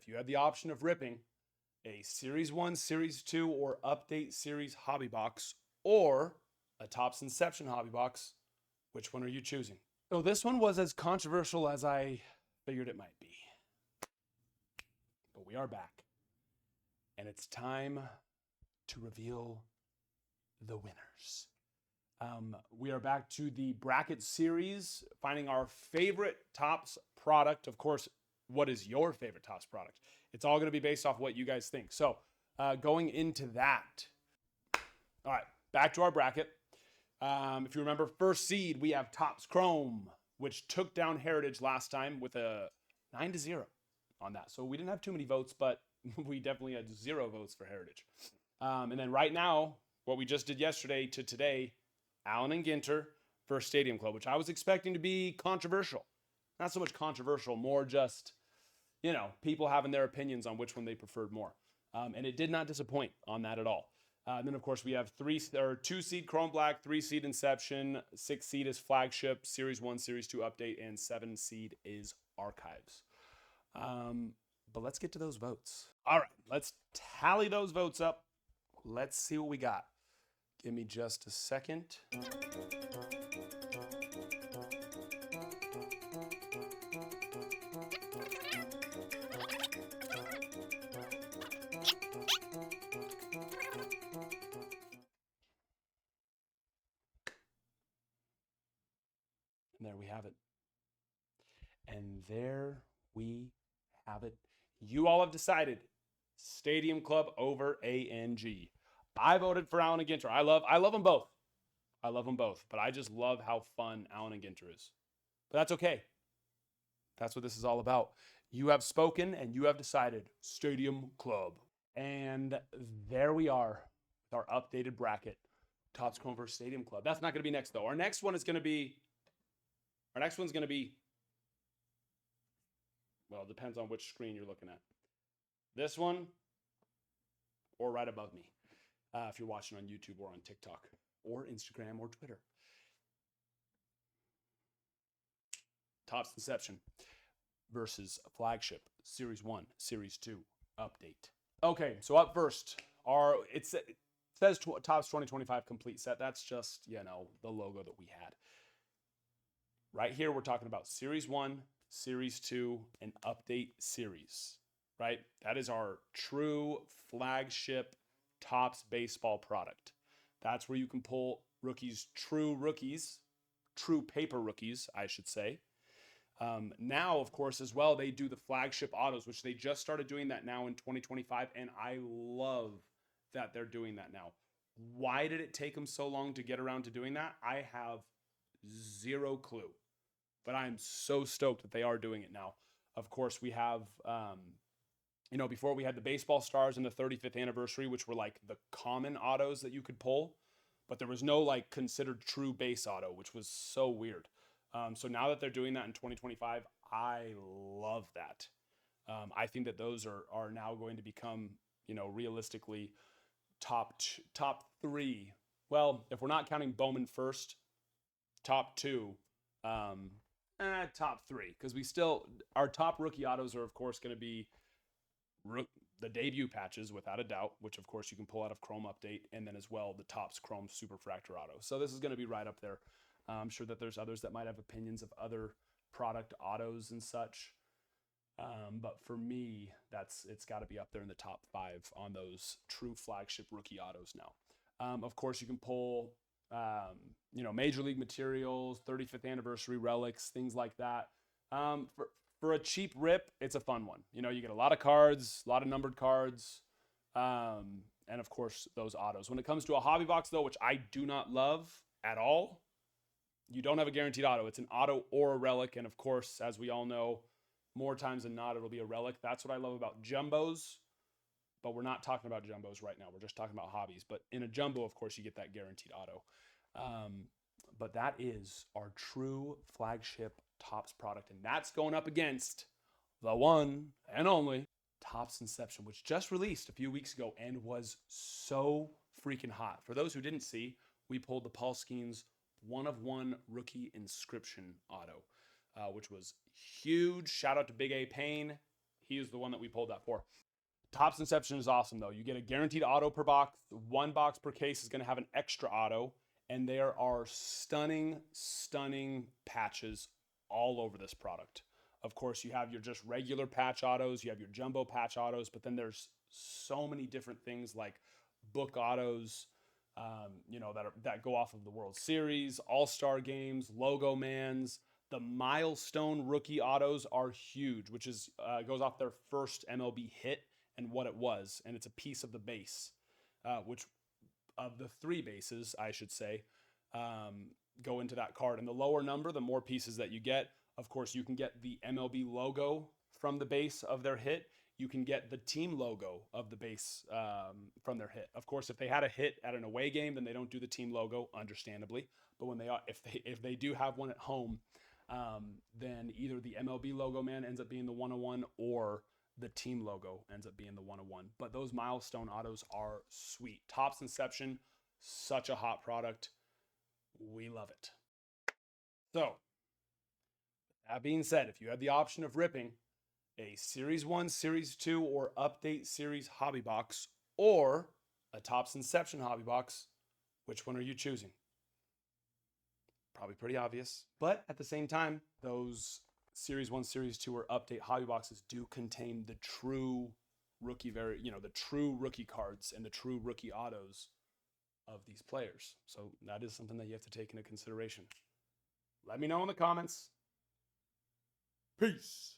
if you had the option of ripping a Series 1, Series 2, or Update Series hobby box, or a Topps Inception hobby box, which one are you choosing? So this one was as controversial as I figured it might be. But we are back. And it's time to reveal the winners. We are back to the bracket series, finding our favorite Topps product. Of course, what is your favorite Topps product? It's all going to be based off what you guys think. So going into that. All right, back to our bracket. If you remember, first seed, we have Topps Chrome, which took down Heritage last time with a 9-0 on that. So we didn't have too many votes, but we definitely had 0 votes for Heritage. And then right now, what we just did yesterday to today, Allen and Ginter for Stadium Club, which I was expecting to be controversial. Not so much controversial, more just, people having their opinions on which one they preferred more. And it did not disappoint on that at all. And then, of course, we have 2-seed Chrome Black, 3-seed Inception, 6-seed is Flagship, Series 1, Series 2 Update, and 7-seed is Archives. But let's get to those votes. All right, let's tally those votes up. Let's see what we got. Give me just a second. And there we have it. And there we have it. You all have decided Stadium Club over ANG. I voted for Allen and Ginter. I love them both. I love them both, but I just love how fun Allen and Ginter is. But that's okay. That's what this is all about. You have spoken and you have decided Stadium Club. And there we are with our updated bracket. Topps Chrome versus Stadium Club. That's not going to be next though. Our next one's going to be, well, it depends on which screen you're looking at. This one or right above me. If you're watching on YouTube or on TikTok or Instagram or Twitter. Topps Inception versus Flagship, Series 1, Series 2 Update. Okay, so up first, it says Topps 2025 complete set. That's just, the logo that we had. Right here, we're talking about Series 1, Series 2, and Update Series, right? That is our true flagship Topps baseball product. That's where you can pull true paper rookies, I should say. Now, of course, as well, they do the flagship autos, which they just started doing that now in 2025, and I love that they're doing that now. Why did it take them so long to get around to doing that? I have zero clue, but I'm so stoked that they are doing it now. Of course, we have before we had the baseball stars and the 35th anniversary, which were like the common autos that you could pull, but there was no considered true base auto, which was so weird. So now that they're doing that in 2025, I love that. I think that those are now going to become, realistically top 3. Well, if we're not counting Bowman first, top 2, top 3, because our top rookie autos are of course going to be the debut patches, without a doubt, which of course you can pull out of Chrome Update, and then as well the Topps Chrome Superfractor Auto. So this is going to be right up there. I'm sure that there's others that might have opinions of other product autos and such. But for me, it's got to be up there in the top 5 on those true flagship rookie autos now. Of course, you can pull, Major League materials, 35th anniversary relics, things like that. For a cheap rip, it's a fun one. You get a lot of cards, a lot of numbered cards, and of course, those autos. When it comes to a hobby box, though, which I do not love at all, you don't have a guaranteed auto. It's an auto or a relic, and of course, as we all know, more times than not, it'll be a relic. That's what I love about jumbos, but we're not talking about jumbos right now. We're just talking about hobbies. But in a jumbo, of course, you get that guaranteed auto. But that is our true flagship Topps product, and that's going up against the one and only Topps Inception, which just released a few weeks ago and was so freaking hot. For those who didn't see, we pulled the Paul Skeens 1-of-1 rookie inscription auto, which was huge. Shout out to Big A Payne. he is the one that we pulled that for. Topps Inception is awesome, though. You get a guaranteed auto per box. 1 box per case is going to have an extra auto. And there are stunning, stunning patches all over this product. Of course, you have your just regular patch autos. You have your jumbo patch autos. But then there's so many different things like book autos, that go off of the World Series, All-Star games, logo mans. The milestone rookie autos are huge, which is goes off their first MLB hit and what it was, and it's a piece of the base, which of the 3 bases, I should say, go into that card. And the lower number, the more pieces that you get. Of course, you can get the MLB logo from the base of their hit. You can get the team logo of the base from their hit. Of course, if they had a hit at an away game, then they don't do the team logo, understandably. But when if they do have one at home, then either the MLB logo man ends up being the 101 or the team logo ends up being the 101. But those milestone autos are sweet. Topps Inception, such a hot product. We love it. So, that being said, if you had the option of ripping a Series 1, Series 2, or Update Series hobby box, or a Topps Inception hobby box, which one are you choosing? Probably pretty obvious. But at the same time, those Series 1, Series 2, or Update hobby boxes do contain the true rookie the true rookie cards and the true rookie autos of these players. So that is something that you have to take into consideration. Let me know in the comments. Peace.